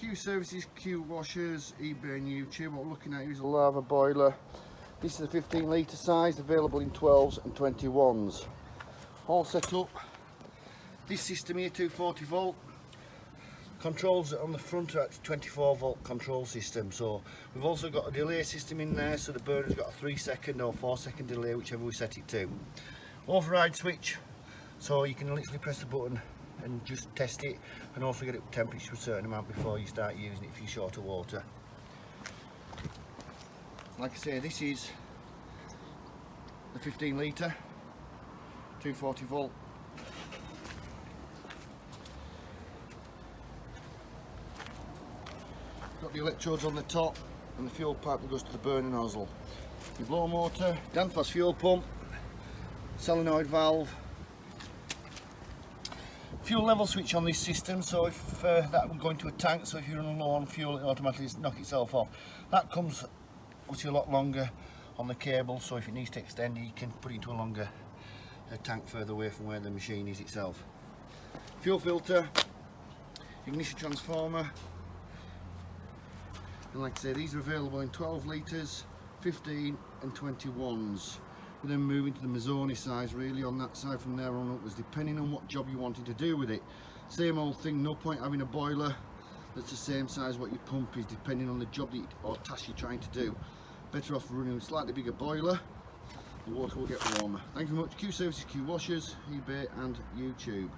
Q Services, Qwashers, eBay and YouTube. What we're looking at is a Lavor boiler. This is a 15 litre size, available in 12s and 21s. All set up. This system here, 240 volt. Controls on the front are at 24 volt control system. So we've also got a delay system in there, so the burner's got a 3-second or 4-second delay, whichever we set it to. Override switch, so you can literally press the button and just test it, and also get it temperature to a certain amount before you start using it if you're short of water. Like I say, this is the 15 litre, 240 volt. Got the electrodes on the top and the fuel pipe that goes to the burner nozzle. Your blow motor, Danfoss fuel pump, solenoid valve, fuel level switch on this system, so if that will go into a tank, so if you're running low on fuel, it automatically knock itself off. That comes obviously a lot longer on the cable, so if it needs to extend, you can put it into a longer tank further away from where the machine is itself. Fuel filter, ignition transformer, and like I say, these are available in 12 litres, 15 and 21s. We then move into the Mazzoni size, really on that side from there on upwards, depending on what job you wanted to do with it. Same old thing, no point having a boiler that's the same size what your pump is, depending on the job that or task you're trying to do. Better off running a slightly bigger boiler, the water will get warmer. Thank you very much. Q Services, Qwashers, eBay and YouTube.